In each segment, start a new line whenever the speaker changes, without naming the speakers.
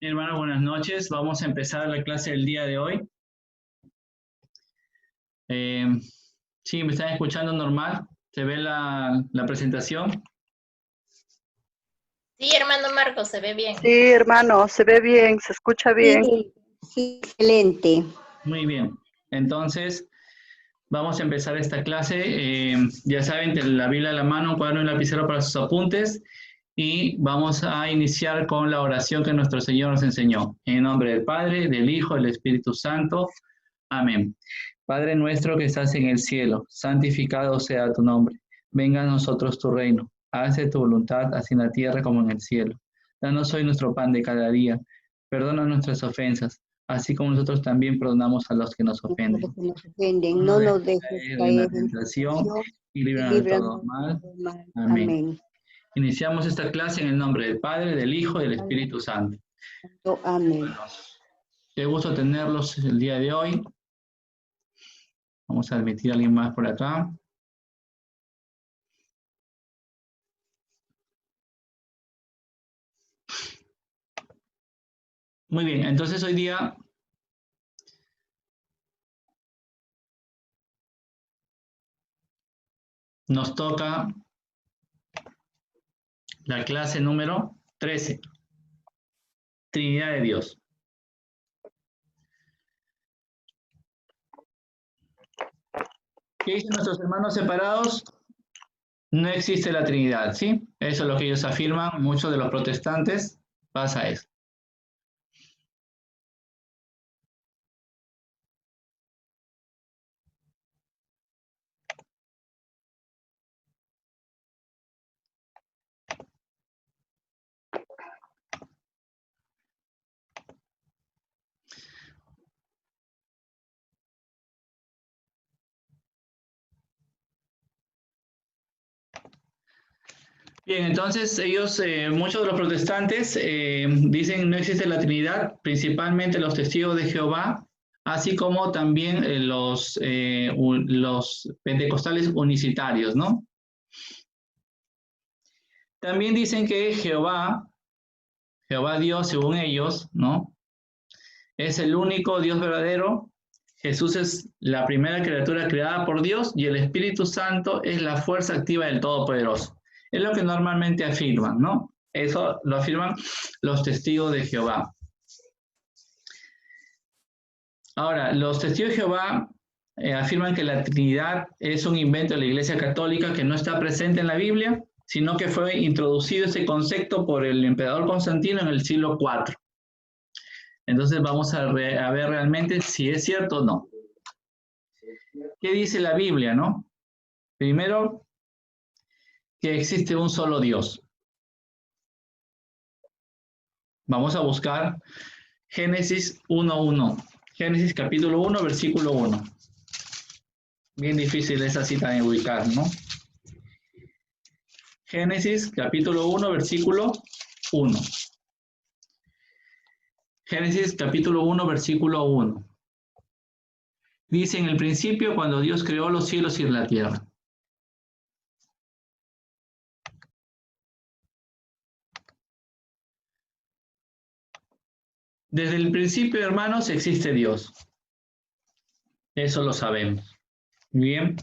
Hermanos, buenas noches. Vamos a empezar la clase del día de hoy. Sí, ¿me están escuchando normal? ¿Se ve la presentación?
Sí, hermano Marcos, se ve bien.
Sí, hermano, se ve bien, se escucha bien.
Sí, excelente.
Muy bien. Entonces, vamos a empezar esta clase. Ya saben, tener la Biblia a la mano, un cuaderno y un lapicero para sus apuntes. Y vamos a iniciar con la oración que nuestro Señor nos enseñó. En nombre del Padre, del Hijo, del Espíritu Santo. Amén. Padre nuestro que estás en el cielo, santificado sea tu nombre. Venga a nosotros tu reino. Hágase tu voluntad, así en la tierra como en el cielo. Danos hoy nuestro pan de cada día. Perdona nuestras ofensas, así como nosotros también perdonamos a los que nos ofenden.
No nos dejes
En
caer
la
en
tentación y líbranos de todo mal. Amén. Iniciamos esta clase en el nombre del Padre, del Hijo y del Espíritu Santo.
Amén.
Qué gusto tenerlos el día de hoy. Vamos a admitir a alguien más por acá. Muy bien, entonces hoy día nos toca la clase número 13, Trinidad de Dios. ¿Qué dicen nuestros hermanos separados? No existe la Trinidad, ¿sí? Eso es lo que ellos afirman, muchos de los protestantes pasa eso. Bien, entonces ellos, muchos de los protestantes dicen no existe la Trinidad, principalmente los testigos de Jehová, así como también los pentecostales unicitarios, ¿no? También dicen que Jehová Dios, según ellos, ¿no? Es el único Dios verdadero. Jesús es la primera criatura creada por Dios y el Espíritu Santo es la fuerza activa del Todopoderoso. Es lo que normalmente afirman, ¿no? Eso lo afirman los testigos de Jehová. Ahora, los testigos de Jehová afirman que la Trinidad es un invento de la Iglesia Católica que no está presente en la Biblia, sino que fue introducido ese concepto por el emperador Constantino en el siglo IV. Entonces vamos a ver realmente si es cierto o no. ¿Qué dice la Biblia, no? Primero, que existe un solo Dios. Vamos a buscar Génesis 1:1. Génesis capítulo 1, versículo 1. Bien difícil esa cita de ubicar, ¿no? Génesis capítulo 1, versículo 1. Génesis capítulo 1, versículo 1. Dice en el principio cuando Dios creó los cielos y la tierra. Desde el principio, hermanos, existe Dios. Eso lo sabemos. Bien.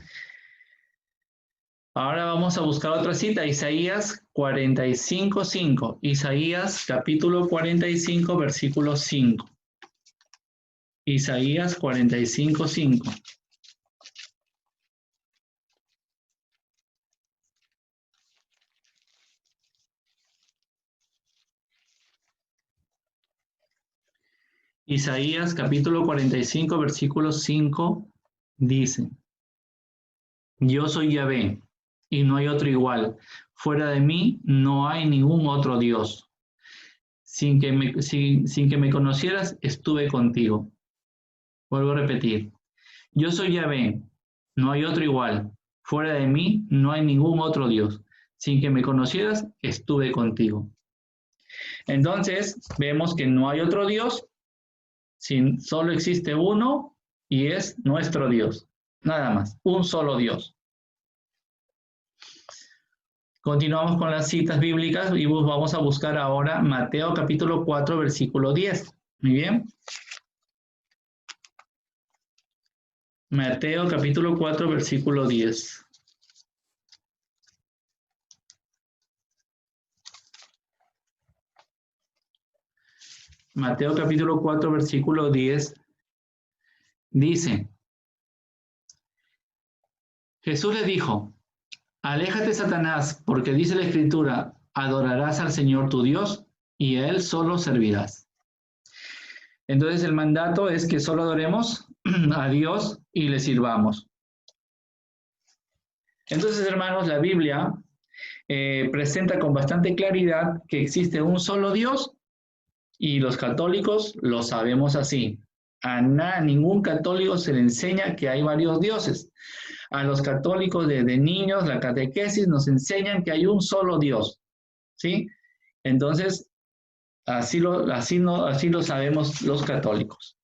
Ahora vamos a buscar otra cita, Isaías 45:5. Isaías capítulo 45, versículo 5. Isaías 45:5. Isaías capítulo 45, versículo 5 dice: Yo soy Yahvé y no hay otro igual. Fuera de mí no hay ningún otro Dios. Sin que me conocieras, estuve contigo. Vuelvo a repetir. Yo soy Yahvé, no hay otro igual. Fuera de mí no hay ningún otro Dios. Sin que me conocieras, estuve contigo. Entonces, vemos que no hay otro Dios, solo existe uno y es nuestro Dios. Nada más, un solo Dios. Continuamos con las citas bíblicas y vamos a buscar ahora Mateo capítulo 4, versículo 10. Muy bien. Mateo capítulo 4, versículo 10. Mateo capítulo 4, versículo 10 dice, Jesús le dijo, aléjate, Satanás, porque dice la Escritura, adorarás al Señor tu Dios y a Él solo servirás. Entonces el mandato es que solo adoremos a Dios y le sirvamos. Entonces, hermanos, la Biblia presenta con bastante claridad que existe un solo Dios y los católicos lo sabemos así. A ningún católico se le enseña que hay varios dioses. A los católicos desde niños, la catequesis nos enseñan que hay un solo Dios, ¿sí? Entonces, así lo sabemos los católicos.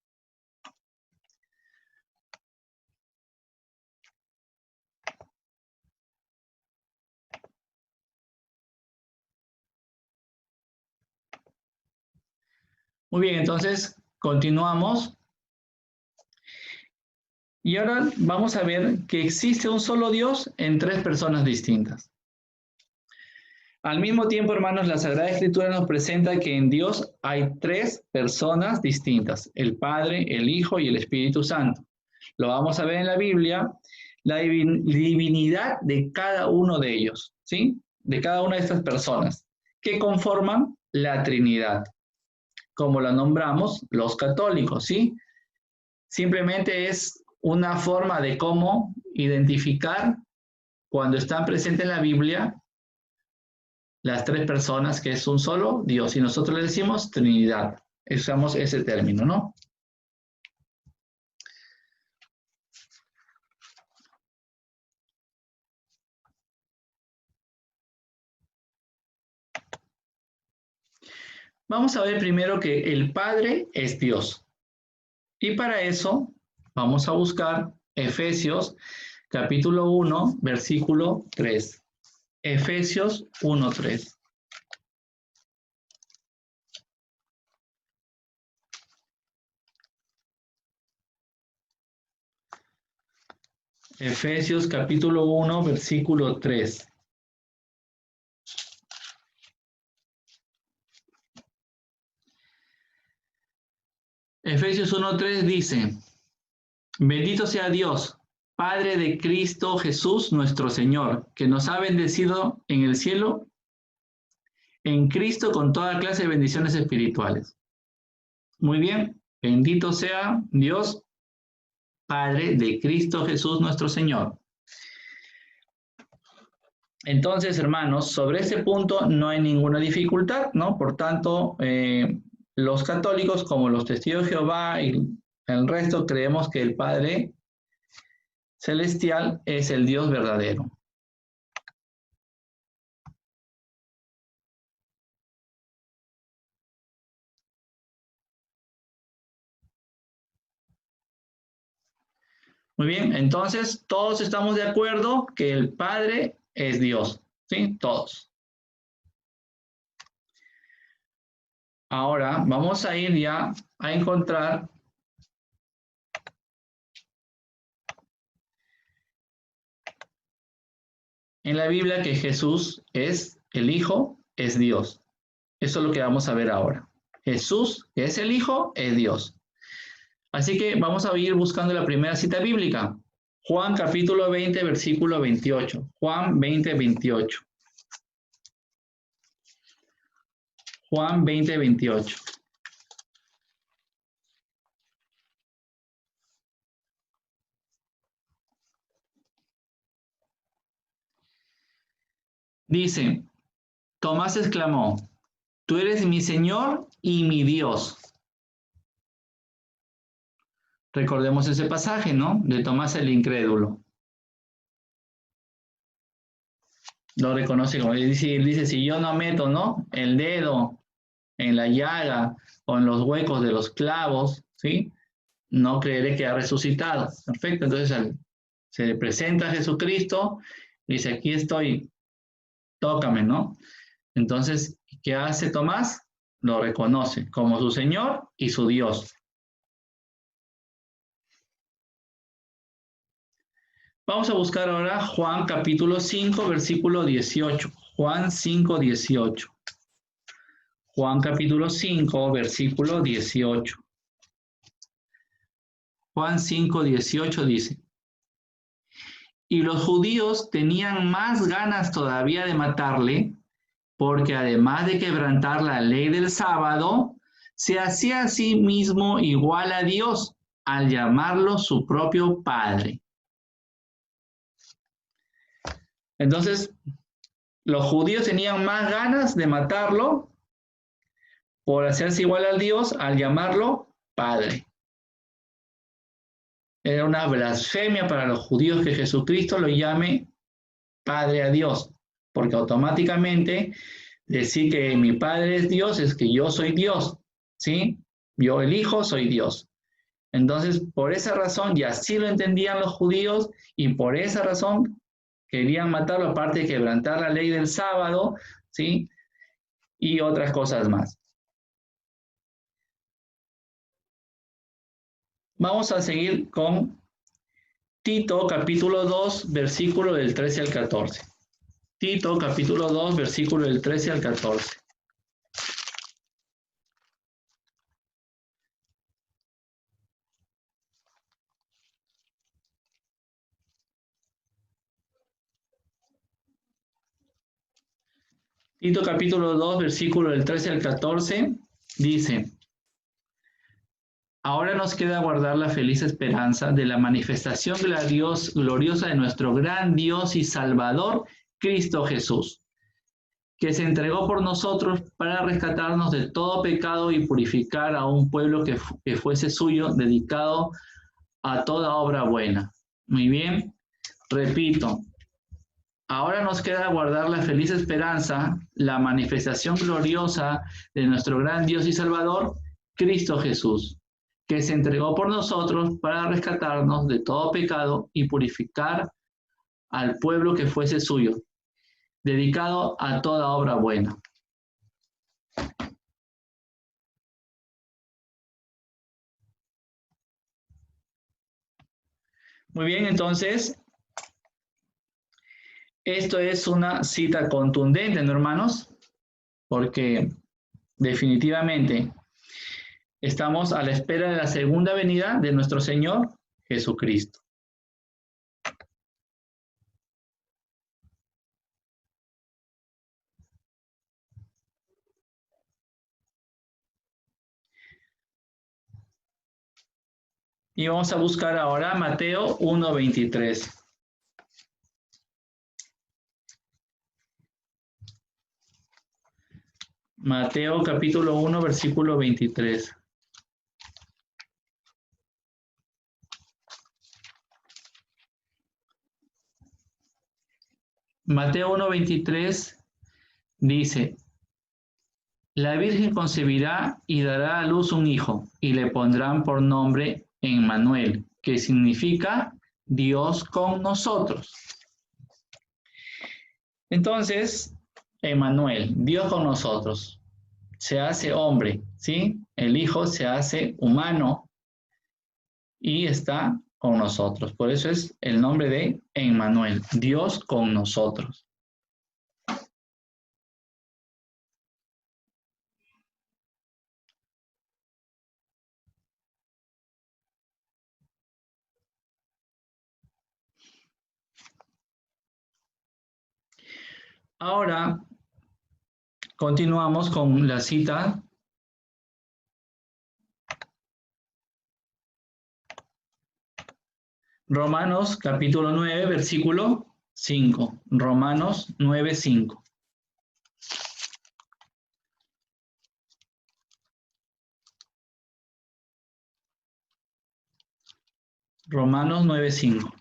Muy bien, entonces continuamos. Y ahora vamos a ver que existe un solo Dios en tres personas distintas. Al mismo tiempo, hermanos, la Sagrada Escritura nos presenta que en Dios hay tres personas distintas, el Padre, el Hijo y el Espíritu Santo. Lo vamos a ver en la Biblia, la divinidad de cada uno de ellos, ¿sí? De cada una de estas personas, que conforman la Trinidad, como la nombramos los católicos, ¿sí? Simplemente es una forma de cómo identificar cuando están presentes en la Biblia las tres personas, que es un solo Dios, y nosotros le decimos Trinidad. Usamos ese término, ¿no? Vamos a ver primero que el Padre es Dios. Y para eso vamos a buscar Efesios capítulo 1, versículo 3. Efesios 1, 3. Efesios capítulo 1, versículo 3. Efesios 1:3 dice, bendito sea Dios, Padre de Cristo Jesús nuestro Señor, que nos ha bendecido en el cielo, en Cristo con toda clase de bendiciones espirituales. Muy bien, bendito sea Dios, Padre de Cristo Jesús nuestro Señor. Entonces, hermanos, sobre este punto no hay ninguna dificultad, ¿no? Por tanto, los católicos, como los testigos de Jehová y el resto, creemos que el Padre Celestial es el Dios verdadero. Muy bien, entonces todos estamos de acuerdo que el Padre es Dios, ¿sí? Todos. Ahora vamos a ir ya a encontrar en la Biblia que Jesús es el Hijo, es Dios. Eso es lo que vamos a ver ahora. Jesús, que es el Hijo, es Dios. Así que vamos a ir buscando la primera cita bíblica. Juan capítulo 20, versículo 28. Juan 20, 28. Juan 20, 28. Dice, Tomás exclamó, tú eres mi Señor y mi Dios. Recordemos ese pasaje, ¿no? De Tomás el incrédulo. Lo reconoce como, dice, si yo no meto, ¿no? El dedo en la llaga o en los huecos de los clavos, ¿sí? No creeré que ha resucitado. Perfecto, entonces se le presenta a Jesucristo, dice, aquí estoy, tócame, ¿no? Entonces, ¿qué hace Tomás? Lo reconoce como su Señor y su Dios. Vamos a buscar ahora Juan capítulo 5, versículo 18. Juan 5, 18. Juan capítulo 5, versículo 18. Juan 5, 18 dice: y los judíos tenían más ganas todavía de matarle, porque además de quebrantar la ley del sábado, se hacía a sí mismo igual a Dios al llamarlo su propio Padre. Entonces, los judíos tenían más ganas de matarlo por hacerse igual al Dios al llamarlo Padre. Era una blasfemia para los judíos que Jesucristo lo llame Padre a Dios, porque automáticamente decir que mi Padre es Dios es que yo soy Dios, ¿sí? Yo el Hijo soy Dios. Entonces, por esa razón, y así lo entendían los judíos, y por esa razón querían matarlo, aparte de quebrantar la ley del sábado, ¿sí? Y otras cosas más. Vamos a seguir con Tito, capítulo 2, versículo del 13 al 14. Tito, capítulo 2, versículo del 13 al 14. Tito, capítulo 2, versículo del 13 al 14, dice: ahora nos queda guardar la feliz esperanza de la manifestación gloriosa de nuestro gran Dios y Salvador, Cristo Jesús, que se entregó por nosotros para rescatarnos de todo pecado y purificar a un pueblo que fuese suyo, dedicado a toda obra buena. Muy bien, repito. Ahora nos queda guardar la feliz esperanza, la manifestación gloriosa de nuestro gran Dios y Salvador, Cristo Jesús, que se entregó por nosotros para rescatarnos de todo pecado y purificar al pueblo que fuese suyo, dedicado a toda obra buena. Muy bien, entonces, esto es una cita contundente, ¿no, hermanos? Porque definitivamente estamos a la espera de la segunda venida de nuestro Señor Jesucristo. Y vamos a buscar ahora Mateo 1:23. Mateo capítulo 1, versículo 23. Mateo 1:23 dice: la Virgen concebirá y dará a luz un hijo, y le pondrán por nombre Emmanuel, que significa Dios con nosotros. Entonces, Emmanuel, Dios con nosotros, se hace hombre, ¿sí? El Hijo se hace humano y está con nosotros. Por eso es el nombre de Emmanuel, Dios con nosotros. Ahora, continuamos con la cita. Romanos capítulo 9, versículo 5. Romanos 9, 5. Romanos 9, 5.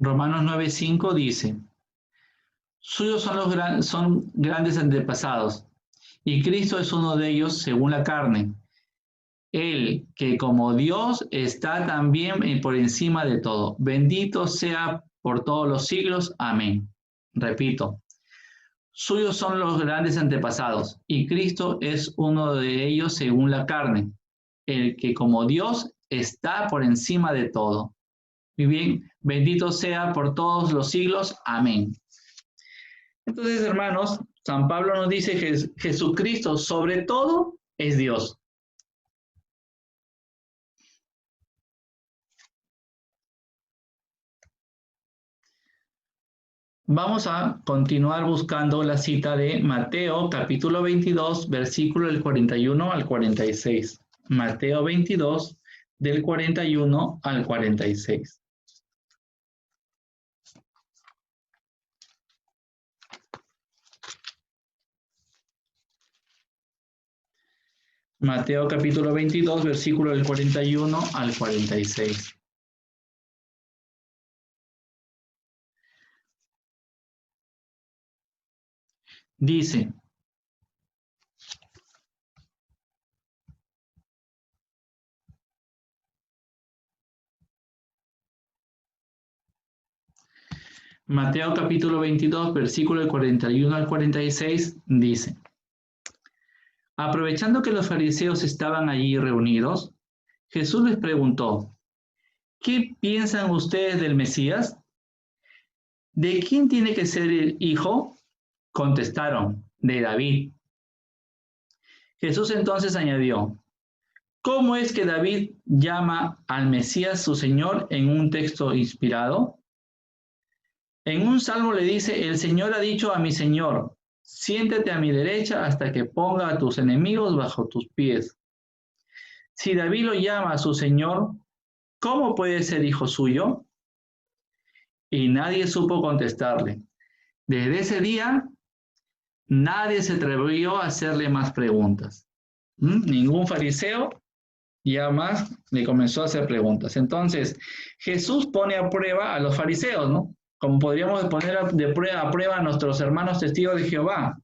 Romanos 9, 5 dice: suyos son grandes antepasados, y Cristo es uno de ellos según la carne, Él que como Dios está también por encima de todo. Bendito sea por todos los siglos. Amén. Repito, suyos son los grandes antepasados, y Cristo es uno de ellos según la carne, el que como Dios está por encima de todo. Muy bien, bendito sea por todos los siglos. Amén. Entonces, hermanos, San Pablo nos dice que Jesucristo sobre todo es Dios. Vamos a continuar buscando la cita de Mateo, capítulo 22, versículo del 41 al 46. Mateo 22, del 41 al 46. Mateo, capítulo 22, versículo del 41 al 46. Dice: Mateo capítulo 22, versículo del 41 al 46, dice: aprovechando que los fariseos estaban allí reunidos, Jesús les preguntó: ¿qué piensan ustedes del Mesías? ¿De quién tiene que ser el hijo? Contestaron: de David. Jesús entonces añadió: ¿cómo es que David llama al Mesías su Señor en un texto inspirado? En un salmo le dice: el Señor ha dicho a mi Señor, siéntate a mi derecha hasta que ponga a tus enemigos bajo tus pies. Si David lo llama a su Señor, ¿cómo puede ser hijo suyo? Y nadie supo contestarle. Desde ese día, nadie se atrevió a hacerle más preguntas. Ningún fariseo ya más le comenzó a hacer preguntas. Entonces, Jesús pone a prueba a los fariseos, ¿no? Como podríamos poner a prueba a nuestros hermanos testigos de Jehová.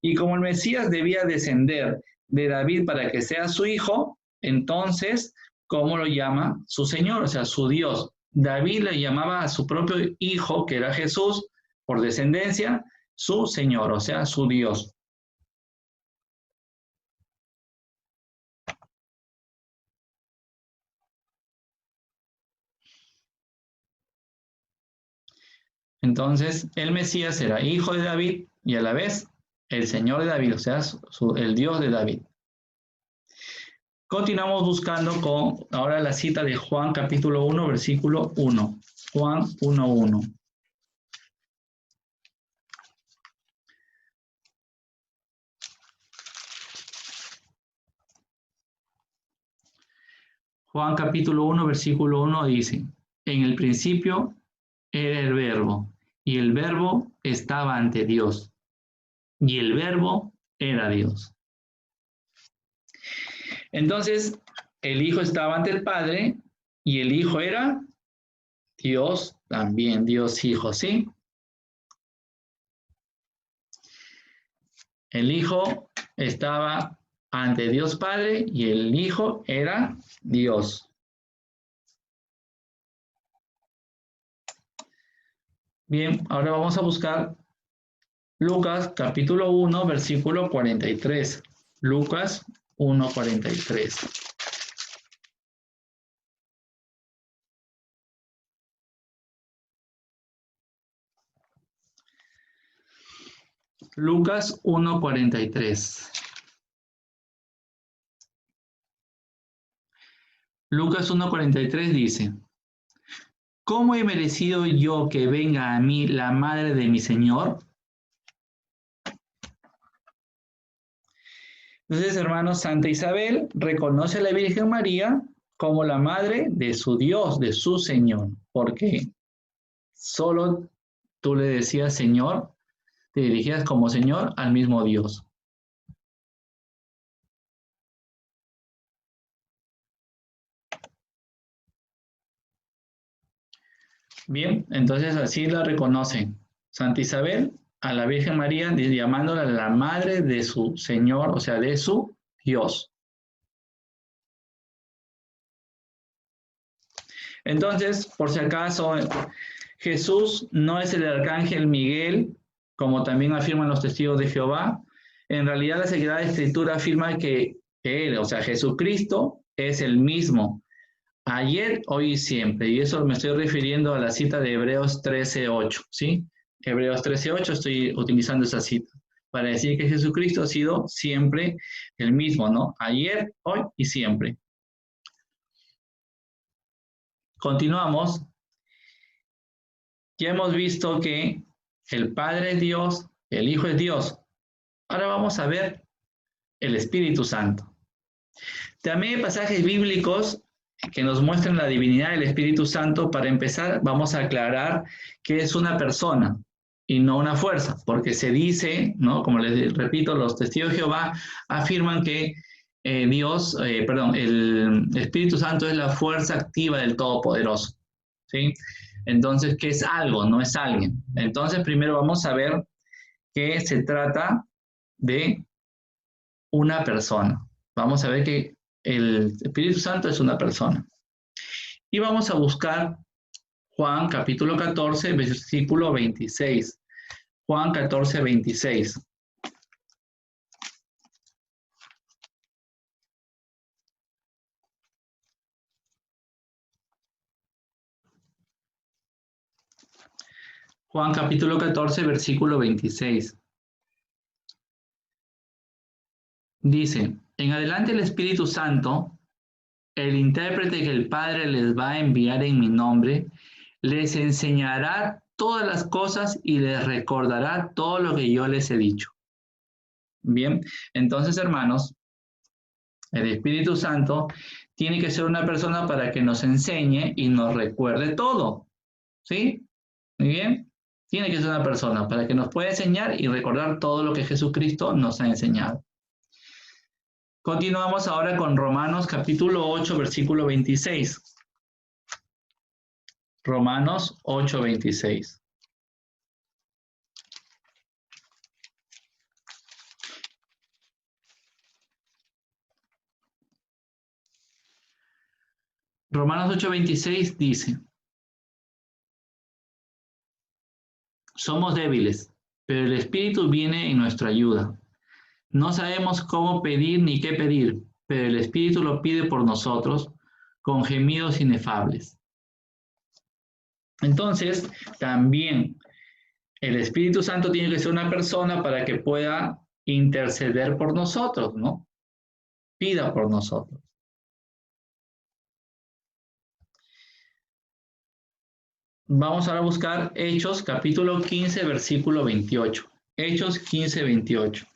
Y como el Mesías debía descender de David para que sea su hijo, entonces, ¿cómo lo llama su Señor? O sea, su Dios. David le llamaba a su propio hijo, que era Jesús, por descendencia, su Señor, o sea, su Dios. Entonces, el Mesías era hijo de David y a la vez el Señor de David, o sea, el Dios de David. Continuamos buscando con ahora la cita de Juan capítulo 1, versículo 1. Juan 1:1. Juan capítulo 1, versículo 1 dice: en el principio era el verbo, y el verbo estaba ante Dios, y el verbo era Dios. Entonces, el Hijo estaba ante el Padre, y el Hijo era Dios también, Dios Hijo, ¿sí? El Hijo estaba ante Dios Padre, y el Hijo era Dios. Bien, ahora vamos a buscar Lucas capítulo 1, versículo 43. Lucas 1:43. Lucas 1:43. Lucas 1:43 dice: ¿cómo he merecido yo que venga a mí la madre de mi Señor? Entonces, hermanos, Santa Isabel reconoce a la Virgen María como la madre de su Dios, de su Señor, porque solo tú le decías Señor, te dirigías como Señor al mismo Dios. Bien, entonces así la reconoce Santa Isabel a la Virgen María, llamándola la madre de su Señor, o sea, de su Dios. Entonces, por si acaso, Jesús no es el arcángel Miguel, como también afirman los testigos de Jehová. En realidad, la Sagrada Escritura afirma que Él, o sea, Jesucristo, es el mismo, ayer, hoy y siempre. Y eso me estoy refiriendo a la cita de Hebreos 13:8, ¿sí? Hebreos 13:8, estoy utilizando esa cita para decir que Jesucristo ha sido siempre el mismo, ¿no? Ayer, hoy y siempre. Continuamos. Ya hemos visto que el Padre es Dios, el Hijo es Dios. Ahora vamos a ver el Espíritu Santo. También hay pasajes bíblicos que nos muestran la divinidad del Espíritu Santo. Para empezar, vamos a aclarar que es una persona y no una fuerza, porque se dice, ¿no? Como les repito, los testigos de Jehová afirman que el Espíritu Santo es la fuerza activa del Todopoderoso, ¿sí? Entonces, ¿qué es algo? No es alguien. Entonces, primero vamos a ver que se trata de una persona. Vamos a ver que el Espíritu Santo es una persona. Y vamos a buscar Juan capítulo 14, versículo 26. Juan 14, 26. Juan capítulo 14, versículo 26. Dice, en adelante el Espíritu Santo, el intérprete que el Padre les va a enviar en mi nombre, les enseñará todas las cosas y les recordará todo lo que yo les he dicho. Bien, entonces, hermanos, el Espíritu Santo tiene que ser una persona para que nos enseñe y nos recuerde todo. ¿Sí? Muy bien. Tiene que ser una persona para que nos pueda enseñar y recordar todo lo que Jesucristo nos ha enseñado. Continuamos ahora con Romanos capítulo 8, versículo 26. Romanos 8, 26. Romanos 8, 26 dice, somos débiles, pero el Espíritu viene en nuestra ayuda. No sabemos cómo pedir ni qué pedir, pero el Espíritu lo pide por nosotros con gemidos inefables. Entonces, también el Espíritu Santo tiene que ser una persona para que pueda interceder por nosotros, ¿no? Pida por nosotros. Vamos ahora a buscar Hechos capítulo 15, versículo 28. Hechos 15, 28.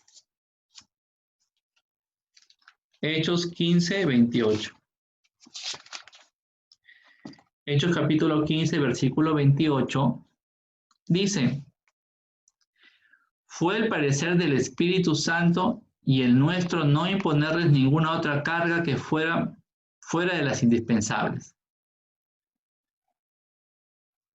Hechos 15, 28. Hechos capítulo 15, versículo 28, dice, fue el parecer del Espíritu Santo y el nuestro no imponerles ninguna otra carga que fuera de las indispensables.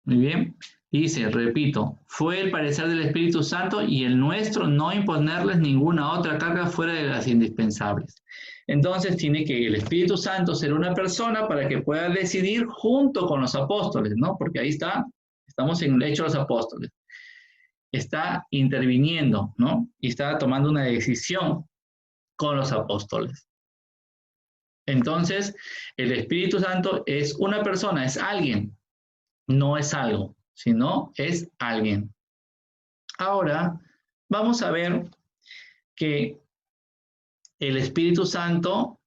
Muy bien, dice, repito, fue el parecer del Espíritu Santo y el nuestro no imponerles ninguna otra carga fuera de las indispensables. Entonces tiene que el Espíritu Santo ser una persona para que pueda decidir junto con los apóstoles, ¿no? Porque ahí está, estamos en el hecho de los apóstoles. Está interviniendo, ¿no? Y está tomando una decisión con los apóstoles. Entonces, el Espíritu Santo es una persona, es alguien, no es algo, sino es alguien. Ahora, vamos a ver que el Espíritu Santo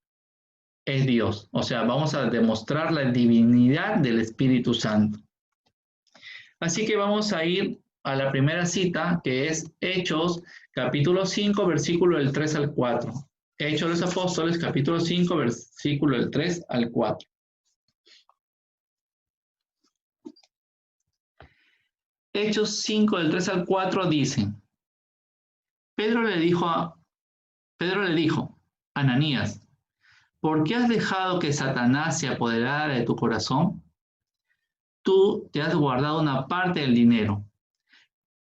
es Dios. O sea, vamos a demostrar la divinidad del Espíritu Santo. Así que vamos a ir a la primera cita, que es Hechos, capítulo 5, versículo del 3 al 4. Hechos de los Apóstoles, capítulo 5, versículo del 3 al 4. Hechos 5, del 3 al 4 dice, Pedro le dijo, Ananías, ¿por qué has dejado que Satanás se apoderara de tu corazón? Tú te has guardado una parte del dinero.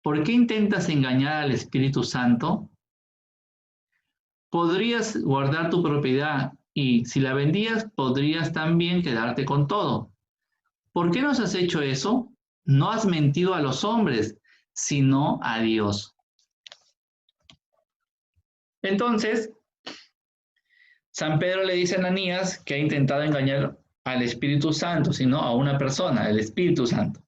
¿Por qué intentas engañar al Espíritu Santo? Podrías guardar tu propiedad y si la vendías, podrías también quedarte con todo. ¿por qué nos has hecho eso? No has mentido a los hombres, sino a Dios. Entonces, San Pedro le dice a Ananías que ha intentado engañar al Espíritu Santo, sino a una persona, el Espíritu Santo.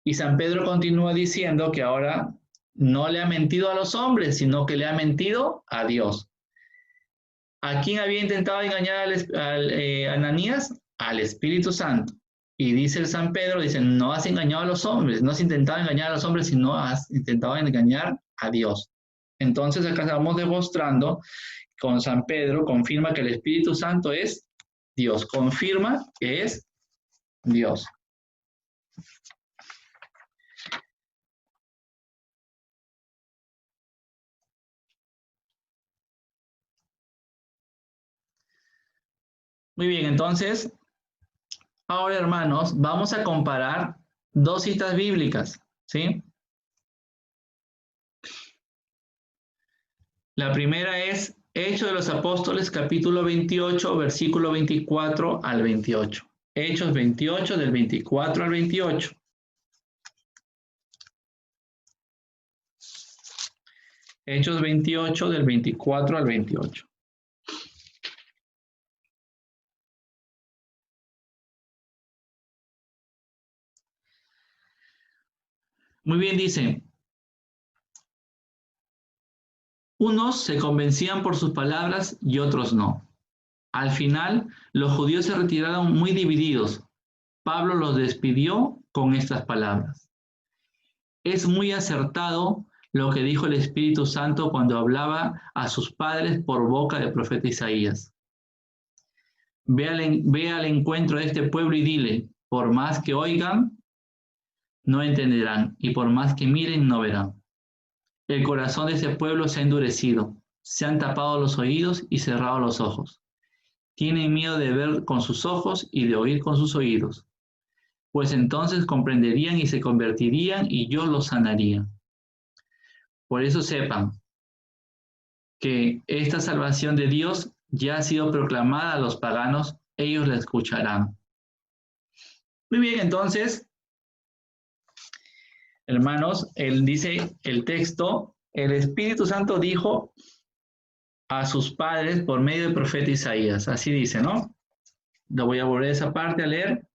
Y San Pedro continúa diciendo que ahora no le ha mentido a los hombres, sino que le ha mentido a Dios. ¿A quién había intentado engañar a Ananías? Al Espíritu Santo. Y dice el San Pedro, dice, no has engañado a los hombres, no has intentado engañar a los hombres, sino has intentado engañar a Dios. Entonces acá estamos demostrando con San Pedro, confirma que el Espíritu Santo es Dios, confirma que es Dios. Muy bien, entonces, ahora hermanos, vamos a comparar dos citas bíblicas, ¿sí? La primera es Hechos de los Apóstoles, capítulo 28, versículo 24 al 28. Hechos 28, del 24 al 28. Hechos 28, del 24 al 28. Muy bien, dice, unos se convencían por sus palabras y otros no. Al final, los judíos se retiraron muy divididos. Pablo los despidió con estas palabras. Es muy acertado lo que dijo el Espíritu Santo cuando hablaba a sus padres por boca del profeta Isaías. Ve al encuentro de este pueblo y dile, por más que oigan, no entenderán, y por más que miren, no verán. El corazón de ese pueblo se ha endurecido, se han tapado los oídos y cerrado los ojos. Tienen miedo de ver con sus ojos y de oír con sus oídos, pues entonces comprenderían y se convertirían y yo los sanaría. Por eso sepan que esta salvación de Dios ya ha sido proclamada a los paganos, ellos la escucharán. Muy bien, entonces, hermanos, él dice el texto, el Espíritu Santo dijo a sus padres por medio del profeta Isaías. Así dice, ¿no? Lo voy a volver a esa parte a leer.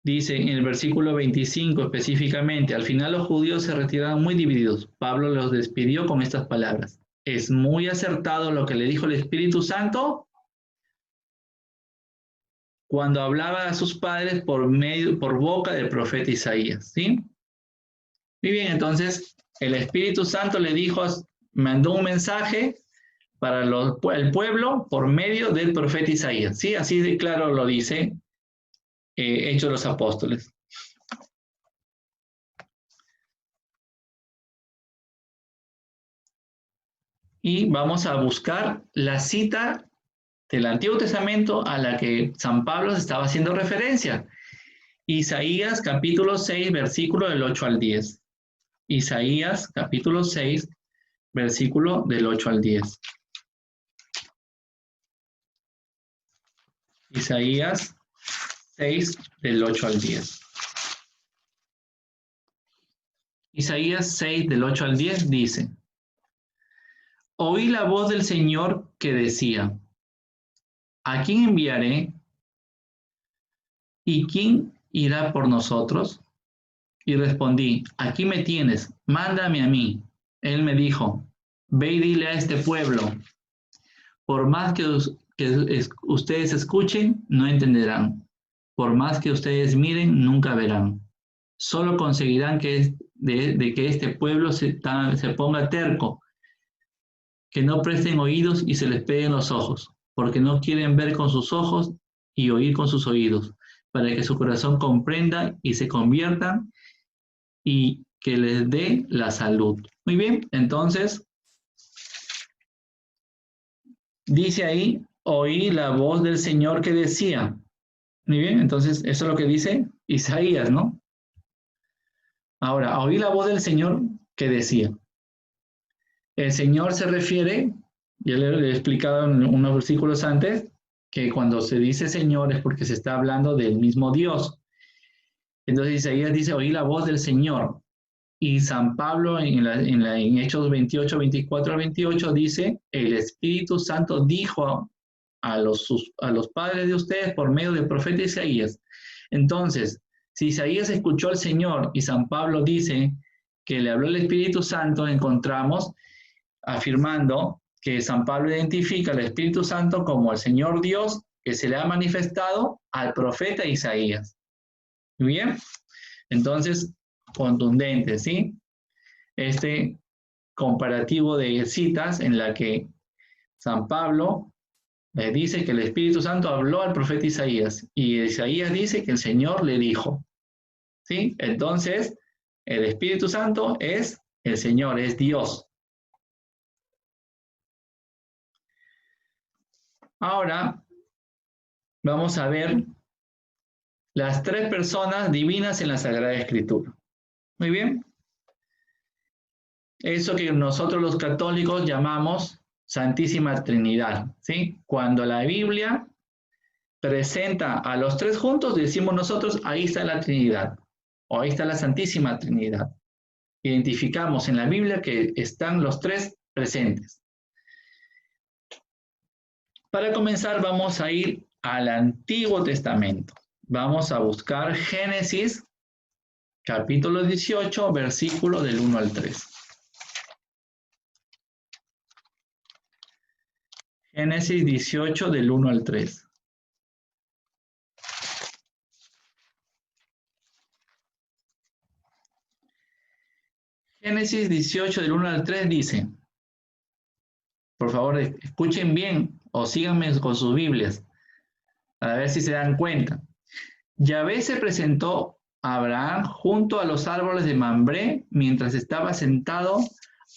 Dice en el versículo 25 específicamente, al final los judíos se retiraron muy divididos. Pablo los despidió con estas palabras. Es muy acertado lo que le dijo el Espíritu Santo cuando hablaba a sus padres por boca del profeta Isaías, ¿sí? Muy bien, entonces el Espíritu Santo le dijo, mandó un mensaje para el pueblo por medio del profeta Isaías, ¿sí? Así de claro lo dice Hechos de los Apóstoles. Y vamos a buscar la cita del Antiguo Testamento a la que San Pablo estaba haciendo referencia. Isaías capítulo 6, versículo del 8 al 10. Isaías capítulo 6, versículo del 8 al 10. Isaías 6, del 8 al 10. Isaías 6, del 8 al 10 dice, oí la voz del Señor que decía, ¿a quién enviaré? ¿Y quién irá por nosotros? Y respondí, aquí me tienes, mándame a mí. Él me dijo, ve y dile a este pueblo, por más que ustedes escuchen, no entenderán. Por más que ustedes miren, nunca verán. Solo conseguirán que este pueblo se ponga terco, que no presten oídos y se les peguen los ojos, porque no quieren ver con sus ojos y oír con sus oídos, para que su corazón comprenda y se conviertan y que les dé la salud. Muy bien, entonces, dice ahí, oí la voz del Señor que decía. Muy bien, entonces, eso es lo que dice Isaías, ¿no? Ahora, oí la voz del Señor que decía. El Señor se refiere, ya le he explicado en unos versículos antes, que cuando se dice Señor es porque se está hablando del mismo Dios. Entonces Isaías dice, oí la voz del Señor. Y San Pablo en Hechos 28, 24 a 28 dice, el Espíritu Santo dijo a los padres de ustedes por medio del profeta Isaías. Entonces, si Isaías escuchó al Señor y San Pablo dice que le habló el Espíritu Santo, encontramos afirmando que San Pablo identifica al Espíritu Santo como el Señor Dios que se le ha manifestado al profeta Isaías. Bien, entonces, contundente, ¿sí? Este comparativo de citas en la que San Pablo dice que el Espíritu Santo habló al profeta Isaías y Isaías dice que el Señor le dijo, ¿sí? Entonces, el Espíritu Santo es el Señor, es Dios. Ahora, vamos a ver las tres personas divinas en la Sagrada Escritura. Muy bien. Eso que nosotros los católicos llamamos Santísima Trinidad, ¿sí? Cuando la Biblia presenta a los tres juntos, decimos nosotros, ahí está la Trinidad, o ahí está la Santísima Trinidad. Identificamos en la Biblia que están los tres presentes. Para comenzar, vamos a ir al Antiguo Testamento. Vamos a buscar Génesis, capítulo 18, versículo del 1 al 3. Génesis 18, del 1 al 3. Génesis 18, del 1 al 3 dice, por favor, escuchen bien o síganme con sus Biblias, a ver si se dan cuenta. Yahvé se presentó a Abraham junto a los árboles de Mambré mientras estaba sentado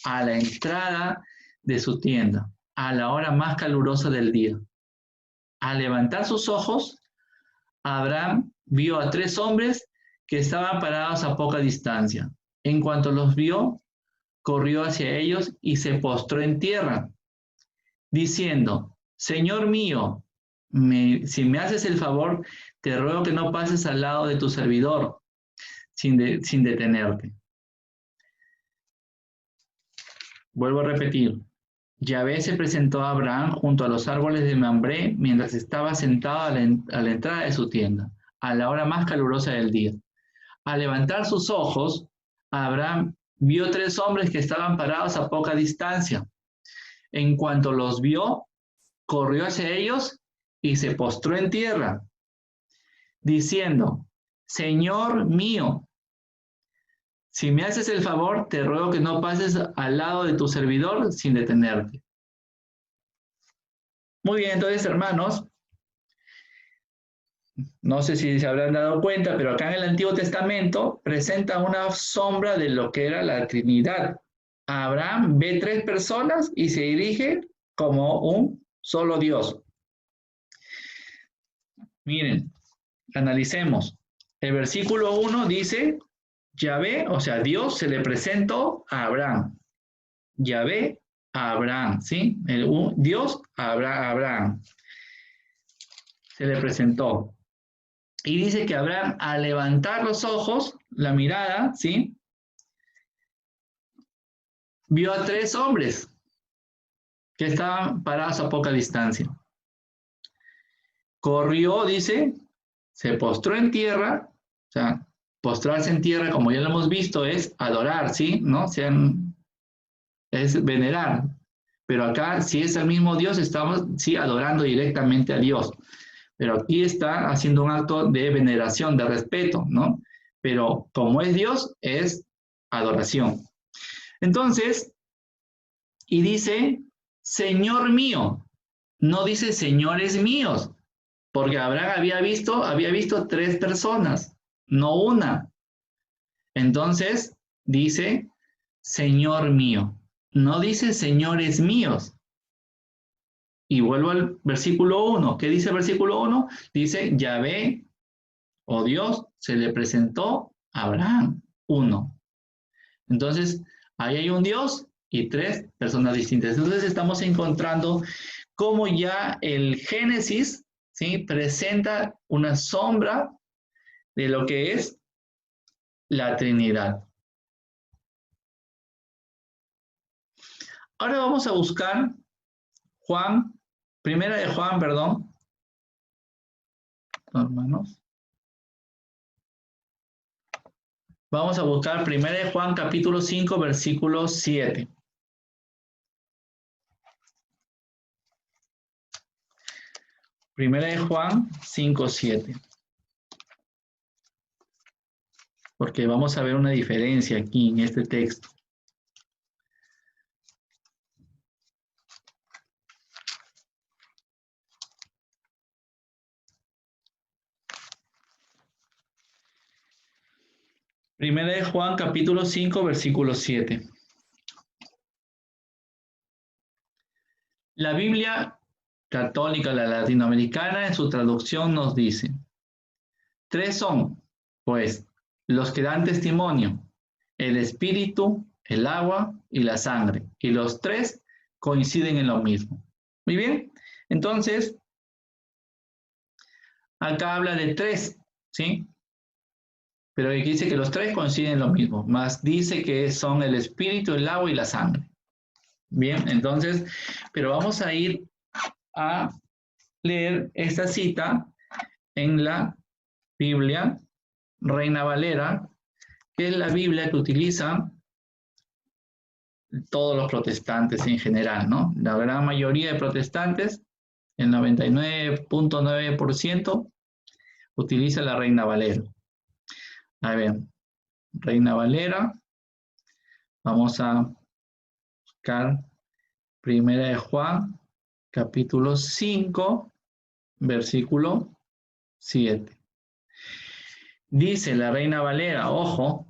a la entrada de su tienda, a la hora más calurosa del día. Al levantar sus ojos, Abraham vio a tres hombres que estaban parados a poca distancia. En cuanto los vio, corrió hacia ellos y se postró en tierra, diciendo, Señor mío, si me haces el favor, te ruego que no pases al lado de tu servidor sin detenerte. Vuelvo a repetir. Yahvé se presentó a Abraham junto a los árboles de Mambré mientras estaba sentado a la entrada de su tienda, a la hora más calurosa del día. Al levantar sus ojos, Abraham vio tres hombres que estaban parados a poca distancia. En cuanto los vio, corrió hacia ellos y se postró en tierra, diciendo, Señor mío, si me haces el favor, te ruego que no pases al lado de tu servidor sin detenerte. Muy bien, entonces, hermanos, no sé si se habrán dado cuenta, pero acá en el Antiguo Testamento presenta una sombra de lo que era la Trinidad. Abraham ve tres personas y se dirige como un solo Dios. Miren, analicemos. El versículo 1 dice, Yahvé, o sea, Dios se le presentó a Abraham. Yahvé a Abraham, ¿sí? Dios a Abraham. Se le presentó. Y dice que Abraham, al levantar los ojos, la mirada, ¿sí? Vio a tres hombres que estaban parados a poca distancia. Corrió, dice, se postró en tierra, o sea, postrarse en tierra, como ya lo hemos visto, es adorar, ¿sí? ¿No? Es venerar. Pero acá, si es el mismo Dios, estamos, sí, adorando directamente a Dios. Pero aquí está haciendo un acto de veneración, de respeto, ¿no? Pero como es Dios, es adoración. Entonces, y dice, Señor mío, no dice señores míos, porque Abraham había visto tres personas, no una. Entonces, dice, Señor mío, no dice señores míos. Y vuelvo al versículo 1. ¿Qué dice el versículo 1? Dice, Yahvé, o Dios, se le presentó a Abraham. 1. Entonces, ahí hay un Dios y 3 personas distintas. Entonces estamos encontrando cómo ya el Génesis, ¿sí?, presenta una sombra de lo que es la Trinidad. Ahora vamos a buscar Primera de Juan, perdón. Hermanos. Vamos a buscar Primera de Juan, capítulo 5, versículo 7. Primera de Juan 5, 7. Porque vamos a ver una diferencia aquí en este texto. Primera de Juan, capítulo 5, versículo 7. La Biblia católica, la latinoamericana, en su traducción nos dice: 3 son, pues, los que dan testimonio: el espíritu, el agua y la sangre. Y los 3 coinciden en lo mismo. Muy bien, entonces, acá habla de 3, ¿sí? Pero aquí dice que los 3 coinciden en lo mismo, más dice que son el espíritu, el agua y la sangre. Bien, entonces, pero vamos a ir a leer esta cita en la Biblia Reina Valera, que es la Biblia que utilizan todos los protestantes en general, ¿no? La gran mayoría de protestantes, el 99.9%, utiliza la Reina Valera. A ver, Reina Valera, vamos a buscar Primera de Juan, capítulo 5, versículo 7. Dice la Reina Valera, ojo,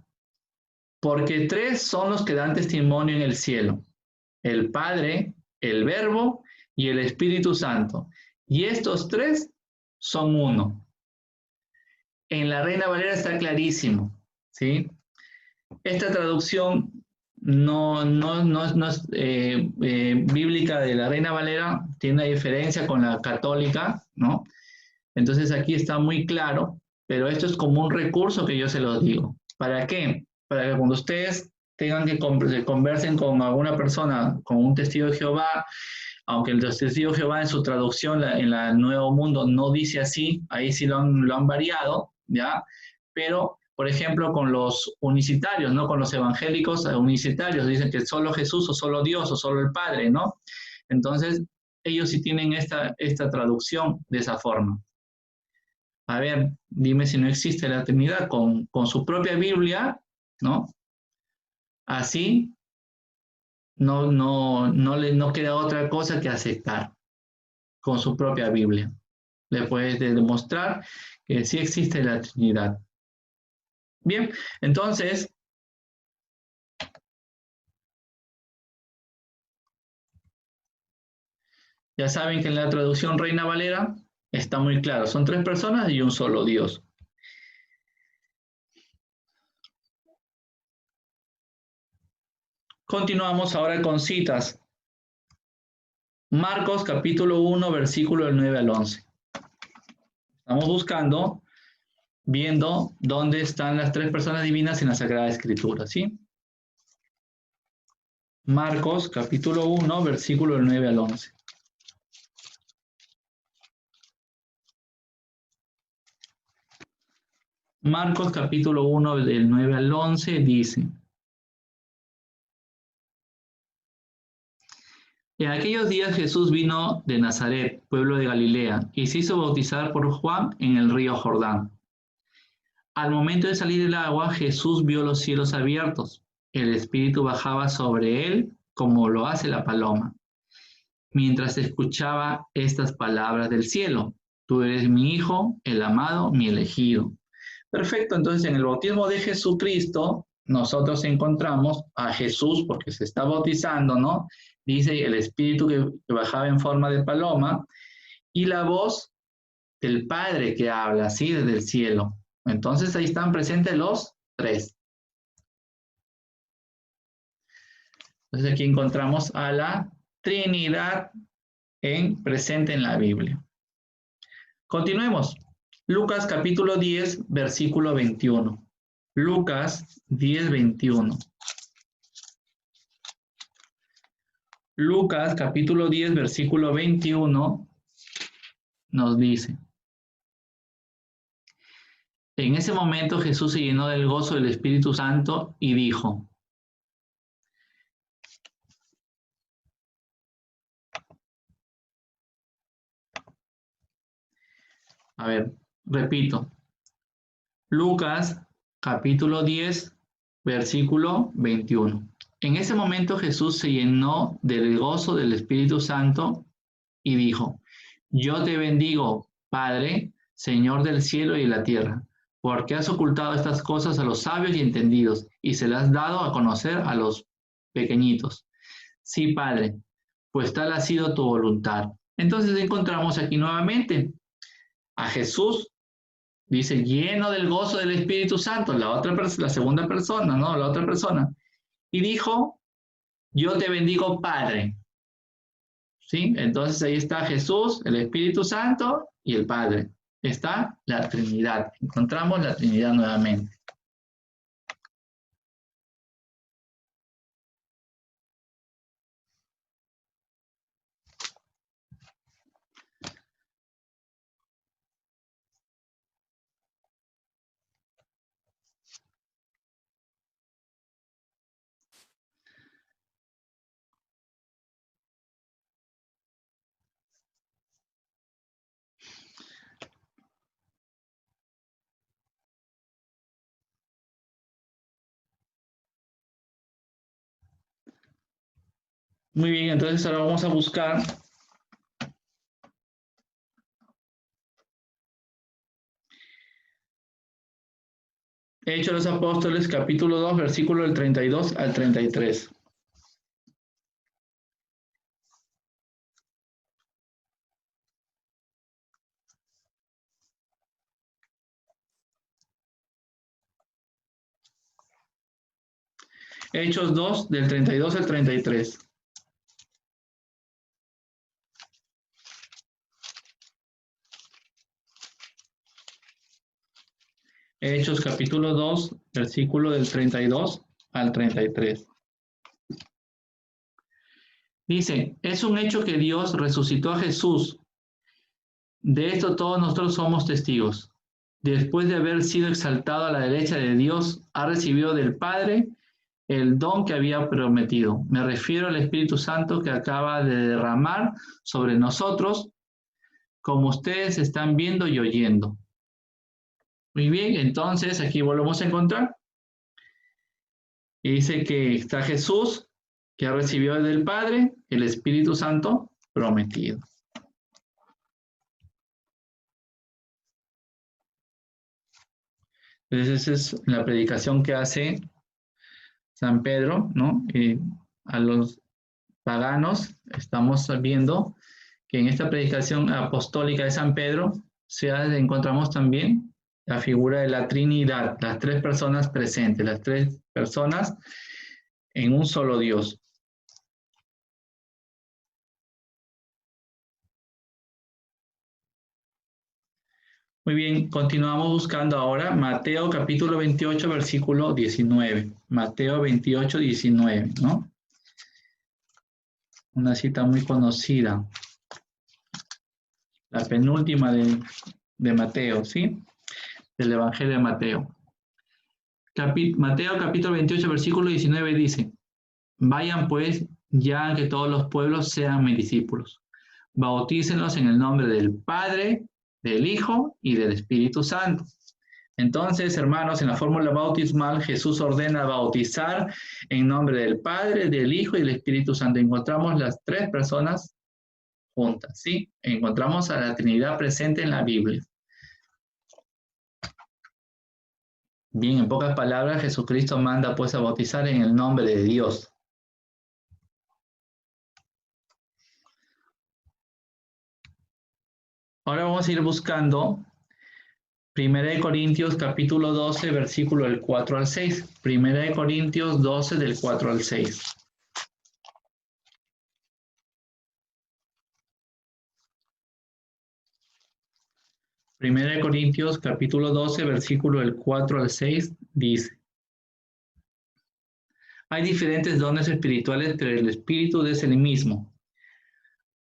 porque 3 son los que dan testimonio en el cielo: el Padre, el Verbo y el Espíritu Santo. Y estos 3 son uno. En la Reina Valera está clarísimo, ¿sí? Esta traducción no es bíblica de la Reina Valera, tiene una diferencia con la católica, ¿no? Entonces aquí está muy claro, pero esto es como un recurso que yo se los digo. ¿Para qué? Para que cuando ustedes tengan que conversen con alguna persona, con un testigo de Jehová, aunque el testigo de Jehová en su traducción en la Nuevo Mundo no dice así, ahí sí lo han variado, ¿ya? Pero, por ejemplo, con los unicitarios, ¿no? Con los evangélicos unicitarios, dicen que solo Jesús o solo Dios o solo el Padre, ¿no? Entonces, ellos sí tienen esta traducción de esa forma. A ver, dime si no existe la Trinidad con su propia Biblia, ¿no? Así no queda otra cosa que aceptar con su propia Biblia. Le puedes demostrar que sí existe la Trinidad. Bien, entonces, ya saben que en la traducción Reina Valera está muy claro, son 3 personas y un solo Dios. Continuamos ahora con citas. Marcos capítulo 1, versículo del 9 al 11. Estamos buscando, viendo dónde están las 3 personas divinas en la Sagrada Escritura, ¿sí? Marcos capítulo 1, versículo del 9 al 11. Marcos capítulo 1, del 9 al 11 dice: En aquellos días Jesús vino de Nazaret, pueblo de Galilea, y se hizo bautizar por Juan en el río Jordán. Al momento de salir del agua, Jesús vio los cielos abiertos. El Espíritu bajaba sobre él como lo hace la paloma. Mientras escuchaba estas palabras del cielo: Tú eres mi Hijo, el amado, mi elegido. Perfecto, entonces en el bautismo de Jesucristo nosotros encontramos a Jesús, porque se está bautizando, ¿no? Dice el Espíritu que bajaba en forma de paloma y la voz del Padre que habla, ¿sí? Desde el cielo. Entonces ahí están presentes los 3. Entonces aquí encontramos a la Trinidad presente en la Biblia. Continuemos. Lucas capítulo 10, versículo 21. Lucas 10, 21. Lucas capítulo 10, versículo 21 nos dice: en ese momento Jesús se llenó del gozo del Espíritu Santo y dijo: a ver, repito. Lucas capítulo 10, versículo 21. En ese momento Jesús se llenó del gozo del Espíritu Santo y dijo: yo te bendigo, Padre, Señor del cielo y de la tierra, porque has ocultado estas cosas a los sabios y entendidos y se las has dado a conocer a los pequeñitos. Sí, Padre, pues tal ha sido tu voluntad. Entonces encontramos aquí nuevamente a Jesús, dice, lleno del gozo del Espíritu Santo, la segunda persona, ¿no? La otra persona. Y dijo: yo te bendigo, Padre. ¿Sí? Entonces ahí está Jesús, el Espíritu Santo y el Padre. Está la Trinidad. Encontramos la Trinidad nuevamente. Muy bien, entonces ahora vamos a buscar Hechos de los Apóstoles, capítulo 2, versículo del 32 al 33. Hechos 2, del 32 al 33. Hechos capítulo 2, versículo del 32 al 33. Dice: es un hecho que Dios resucitó a Jesús. De esto todos nosotros somos testigos. Después de haber sido exaltado a la derecha de Dios, ha recibido del Padre el don que había prometido. Me refiero al Espíritu Santo que acaba de derramar sobre nosotros, como ustedes están viendo y oyendo. Muy bien, entonces aquí volvemos a encontrar. Y dice que está Jesús, que ha recibido del Padre el Espíritu Santo prometido. Entonces esa es la predicación que hace San Pedro, ¿no? Y a los paganos estamos viendo que en esta predicación apostólica de San Pedro encontramos también la figura de la Trinidad, las tres personas presentes, las tres personas en un solo Dios. Muy bien, continuamos buscando ahora Mateo capítulo 28, versículo 19. Mateo 28, 19, ¿no? Una cita muy conocida. La penúltima de Mateo, ¿sí? Del Evangelio de Mateo. Mateo capítulo 28, versículo 19 dice: vayan pues ya que todos los pueblos sean mis discípulos. Bautícenlos en el nombre del Padre, del Hijo y del Espíritu Santo. Entonces, hermanos, en la fórmula bautismal, Jesús ordena bautizar en nombre del Padre, del Hijo y del Espíritu Santo. Encontramos las tres personas juntas, ¿sí? Encontramos a la Trinidad presente en la Biblia. Bien, en pocas palabras, Jesucristo manda pues a bautizar en el nombre de Dios. Ahora vamos a ir buscando 1 Corintios capítulo 12, versículo del 4 al 6. 1 Corintios 12, del 4 al 6. Primera de Corintios, capítulo 12, versículo del 4 al 6, dice: hay diferentes dones espirituales, pero el Espíritu es el mismo.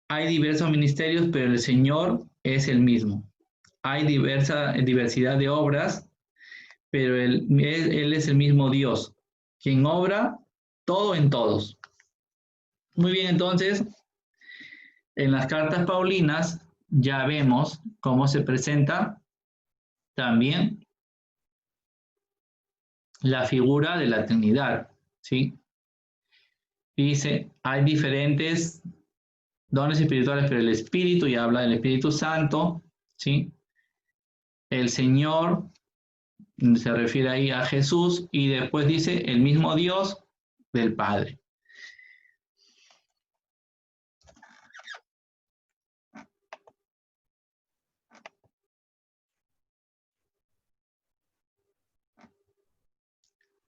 Hay diversos ministerios, pero el Señor es el mismo. Hay diversidad de obras, pero Él es el mismo Dios, quien obra todo en todos. Muy bien, entonces, en las cartas paulinas ya vemos cómo se presenta también la figura de la Trinidad, ¿sí? Dice, hay diferentes dones espirituales, pero el Espíritu, y habla del Espíritu Santo, ¿sí? El Señor, se refiere ahí a Jesús, y después dice el mismo Dios del Padre.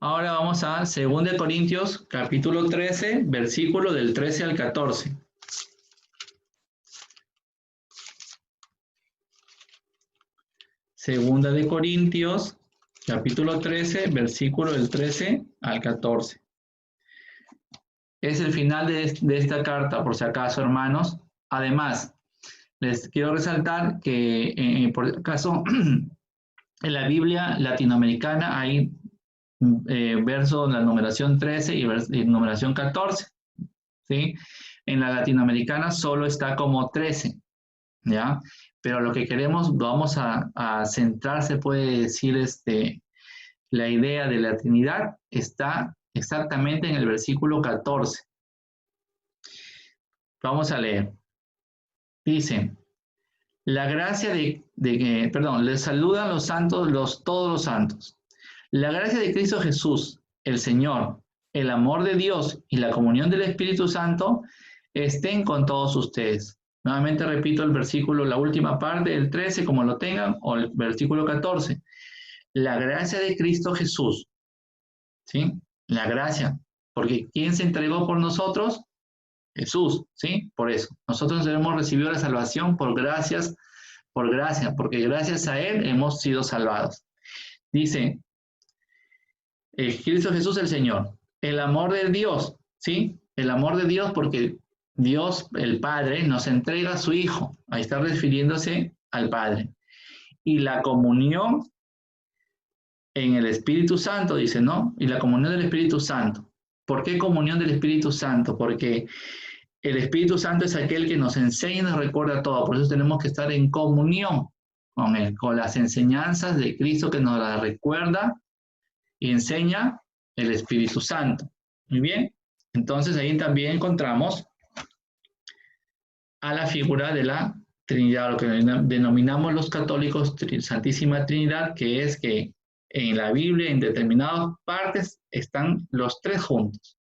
Ahora vamos a 2 Corintios, capítulo 13, versículo del 13 al 14. Segunda de Corintios, capítulo 13, versículo del 13 al 14. Es el final de esta carta, por si acaso, hermanos. Además, les quiero resaltar que, por acaso, en la Biblia latinoamericana hay verso, la numeración 13 y numeración 14, ¿sí? En la latinoamericana solo está como 13, ¿ya? Pero lo que queremos, vamos a centrar, se puede decir, la idea de la Trinidad está exactamente en el versículo 14. Vamos a leer. Dice, la gracia les saludan los santos, todos los santos. La gracia de Cristo Jesús, el Señor, el amor de Dios y la comunión del Espíritu Santo estén con todos ustedes. Nuevamente repito el versículo, la última parte del 13, como lo tengan, o el versículo 14. La gracia de Cristo Jesús, ¿sí? La gracia, porque ¿quién se entregó por nosotros? Jesús, ¿sí? Por eso. Nosotros hemos recibido la salvación por gracia, porque gracias a Él hemos sido salvados. Dice, Cristo Jesús el Señor, el amor de Dios, ¿sí? El amor de Dios porque Dios, el Padre, nos entrega a su Hijo. Ahí está refiriéndose al Padre. Y la comunión en el Espíritu Santo, dice, ¿no? Y la comunión del Espíritu Santo. ¿Por qué comunión del Espíritu Santo? Porque el Espíritu Santo es aquel que nos enseña y nos recuerda todo. Por eso tenemos que estar en comunión con Él, con las enseñanzas de Cristo que nos las recuerda y enseña el Espíritu Santo. Muy bien. Entonces ahí también encontramos a la figura de la Trinidad, lo que denominamos los católicos Santísima Trinidad, que es que en la Biblia, en determinadas partes, están los tres juntos.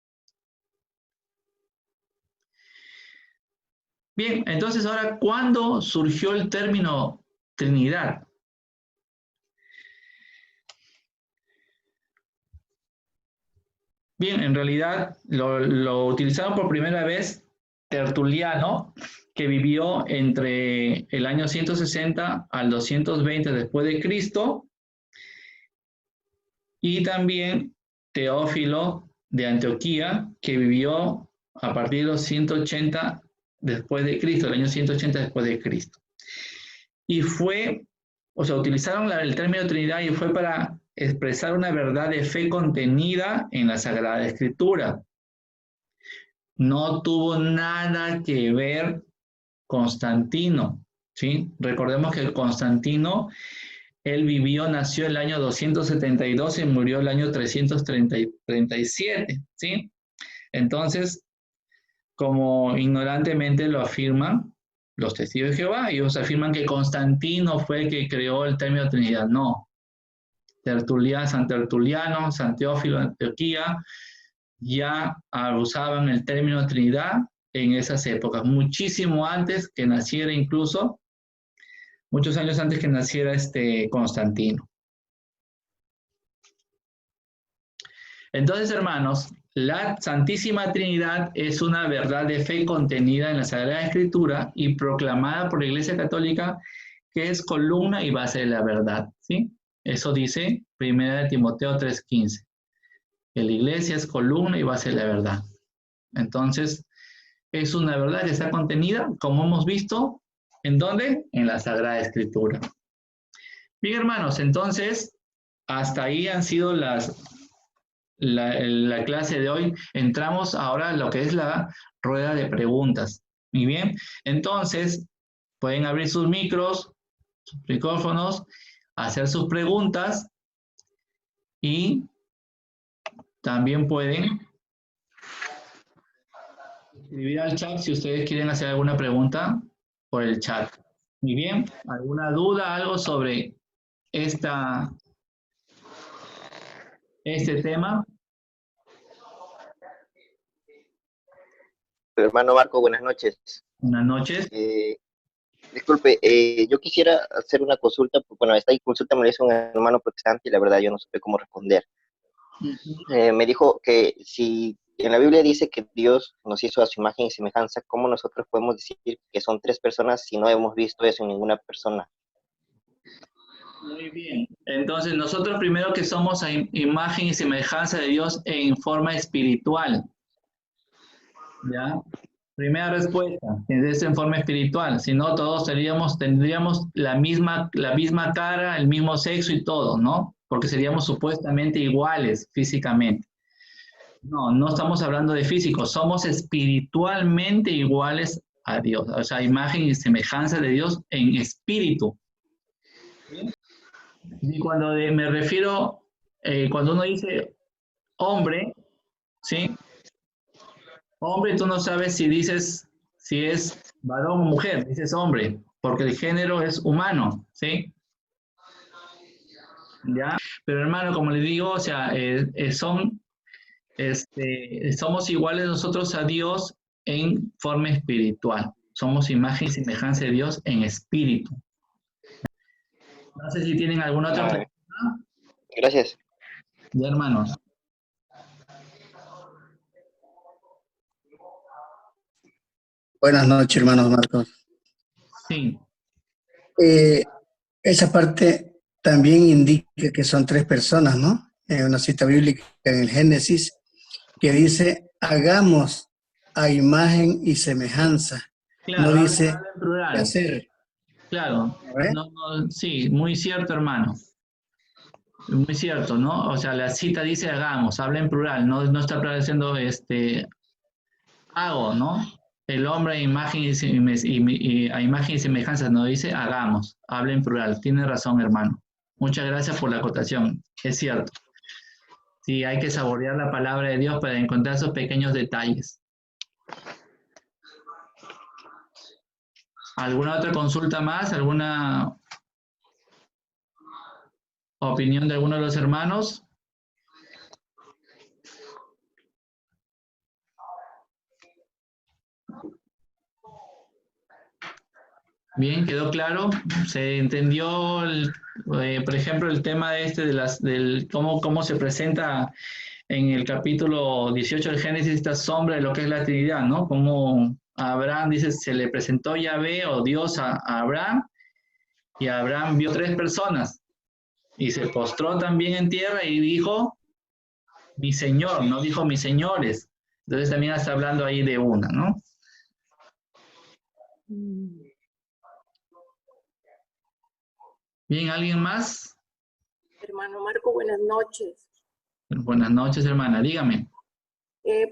Bien, entonces ahora, ¿cuándo surgió el término Trinidad? Bien, en realidad lo utilizaron por primera vez Tertuliano, que vivió entre el año 160 al 220 después de Cristo, y también Teófilo de Antioquía, que vivió a partir de los 180 después de Cristo, el año 180 después de Cristo. Y utilizaron el término Trinidad y fue para expresar una verdad de fe contenida en la Sagrada Escritura. No tuvo nada que ver Constantino, ¿sí? Recordemos que Constantino, él nació el año 272 y murió el año 337, ¿sí? Entonces, como ignorantemente lo afirman los testigos de Jehová, ellos afirman que Constantino fue el que creó el término Trinidad. No. San Tertuliano, San Teófilo de Antioquía ya usaban el término Trinidad en esas épocas, muchísimo antes que naciera, incluso muchos años antes que naciera Constantino. Entonces, hermanos, la Santísima Trinidad es una verdad de fe contenida en la Sagrada Escritura y proclamada por la Iglesia Católica que es columna y base de la verdad, ¿sí? Eso dice 1 Timoteo 3:15, que la iglesia es columna y base de la verdad. Entonces, es una verdad que está contenida, como hemos visto, ¿en dónde? En la Sagrada Escritura. Bien, hermanos, entonces, hasta ahí han sido la clase de hoy. Entramos ahora a lo que es la rueda de preguntas. Muy bien, entonces, pueden abrir sus micros, sus micrófonos, hacer sus preguntas y también pueden escribir al chat si ustedes quieren hacer alguna pregunta por el chat. Muy bien, ¿alguna duda, algo sobre este tema?
Hermano Marco, buenas noches.
Buenas noches.
Disculpe, yo quisiera hacer una consulta. Bueno, esta consulta me la hizo un hermano protestante y la verdad yo no supe cómo responder. Me dijo que si en la Biblia dice que Dios nos hizo a su imagen y semejanza, ¿cómo nosotros podemos decir que son 3 personas si no hemos visto eso en ninguna persona?
Muy bien. Entonces, nosotros primero que somos a imagen y semejanza de Dios en forma espiritual. ¿Ya? Primera respuesta, es en forma espiritual. Si no, todos tendríamos la misma cara, el mismo sexo y todo, ¿no? Porque seríamos supuestamente iguales físicamente. No, no estamos hablando de físico, somos espiritualmente iguales a Dios. O sea, imagen y semejanza de Dios en espíritu. ¿Sí? Y cuando me refiero, cuando uno dice hombre, ¿sí? Hombre, tú no sabes si es varón o mujer, dices hombre, porque el género es humano, ¿sí? ¿Ya? Pero hermano, como les digo, o sea, somos iguales nosotros a Dios en forma espiritual. Somos imagen y semejanza de Dios en espíritu. No sé si tienen alguna otra pregunta.
Gracias.
Ya, hermanos.
Buenas noches, hermanos Marcos.
Sí.
Esa parte también indica que son 3 personas, ¿no? En una cita bíblica en el Génesis que dice, hagamos a imagen y semejanza.
Claro,
No dice
habla en plural.
hacer.
Claro. Sí, muy cierto, hermano. Muy cierto, ¿no? O sea, la cita dice hagamos, habla en plural, no está diciendo hago, ¿no? El hombre a imagen a imagen y semejanza no dice hagamos, habla en plural. Tiene razón, hermano. Muchas gracias por la acotación. Es cierto. Sí, hay que saborear la palabra de Dios para encontrar esos pequeños detalles. ¿Alguna otra consulta más? ¿Alguna opinión de alguno de los hermanos? Bien, quedó claro. Se entendió, por ejemplo, el tema del cómo se presenta en el capítulo 18 del Génesis esta sombra de lo que es la Trinidad, ¿no? Como a Abraham dice, se le presentó Yahvé o Dios a Abraham y Abraham vio 3 personas y se postró también en tierra y dijo, mi Señor, no dijo mis señores. Entonces también está hablando ahí de una, ¿no? Bien, ¿alguien más?
Hermano Marco, buenas noches.
Buenas noches, hermana, dígame.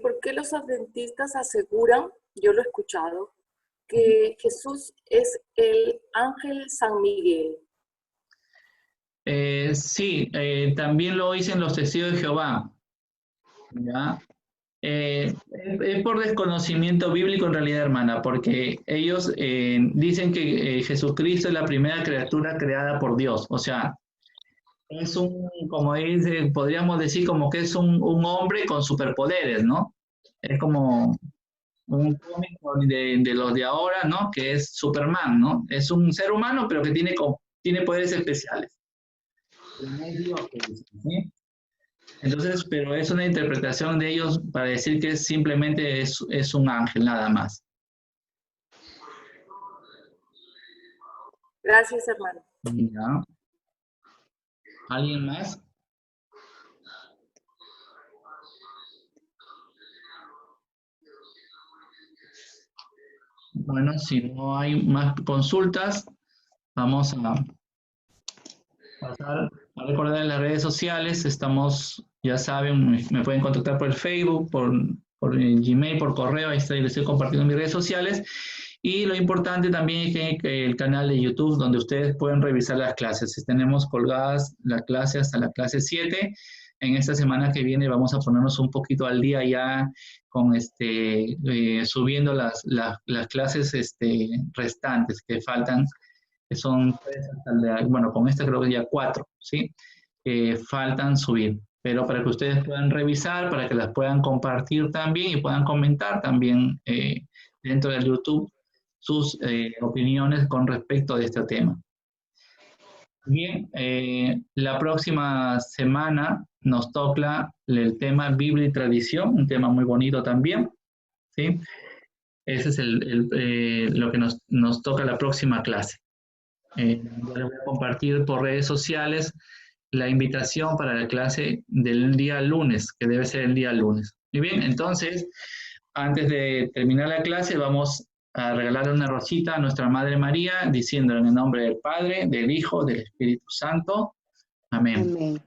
¿Por qué los adventistas aseguran, yo lo he escuchado, que Jesús es el ángel San Miguel?
Sí, también lo dicen los testigos de Jehová. ¿Ya? Es por desconocimiento bíblico en realidad, hermana, porque ellos dicen que Jesucristo es la primera criatura creada por Dios. O sea, es como dice, podríamos decir como que es un hombre con superpoderes, ¿no? Es como un cómic de los de ahora, ¿no? Que es Superman, ¿no? Es un ser humano, pero que tiene poderes especiales. Pero no es Dios, ¿sí? Entonces, pero es una interpretación de ellos para decir que simplemente es un ángel, nada más.
Gracias, hermano.
Ya. ¿Alguien más? Bueno, si no hay más consultas, vamos a pasar a recordar en las redes sociales. Estamos, ya saben, me pueden contactar por el Facebook, por el Gmail, por correo. Ahí les estoy compartiendo mis redes sociales. Y lo importante también es que el canal de YouTube, donde ustedes pueden revisar las clases. Tenemos colgadas la clase hasta la clase 7. En esta semana que viene vamos a ponernos un poquito al día ya con subiendo las clases restantes que faltan, que son 3 bueno, con esta creo que ya 4, ¿sí? Faltan subir. Pero para que ustedes puedan revisar, para que las puedan compartir también y puedan comentar también dentro del YouTube sus opiniones con respecto a este tema. Bien, la próxima semana nos toca el tema Biblia y tradición, un tema muy bonito también, ¿sí? Ese es lo que nos toca la próxima clase. Yo les voy a compartir por redes sociales la invitación para la clase del día lunes, que debe ser el día lunes. Muy bien, entonces, antes de terminar la clase, vamos a regalarle una rosita a nuestra Madre María, diciéndole en el nombre del Padre, del Hijo, del Espíritu Santo. Amén.
Amén.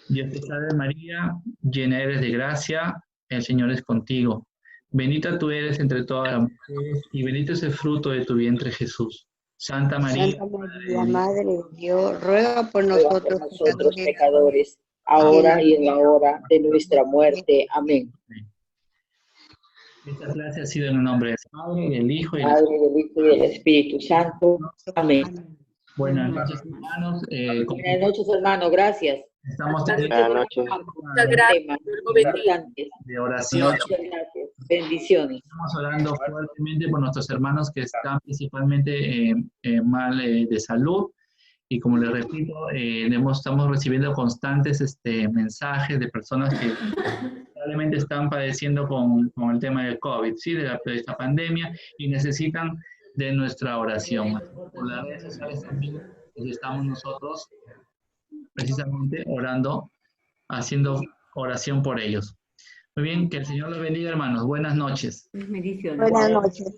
Dios te salve María, llena eres de gracia, el Señor es contigo. Bendita tú eres entre todas las mujeres y bendito es el fruto de tu vientre Jesús. Santa María,
Santa María, Madre de Dios, ruega por nosotros
pecadores, ahora y en la hora de nuestra muerte. Amén.
Esta clase ha sido en el nombre del Padre, del Hijo y
Padre, del Hijo y del Espíritu Santo. Amén.
Buenas noches, hermanos.
Buenas noches, hermano. Gracias.
Estamos
Buenas noches.
Muchas gracias.
de oración.
Muchas gracias. Bendiciones.
Estamos orando fuertemente por nuestros hermanos que están principalmente mal de salud. Y como les repito, estamos recibiendo constantes mensajes de personas que probablemente están padeciendo con el tema del COVID, ¿sí? de esta pandemia, y necesitan de nuestra oración. Por las redes sociales también estamos nosotros precisamente orando, haciendo oración por ellos. Muy bien, que el Señor los bendiga, hermanos. Buenas noches.
Buenas noches.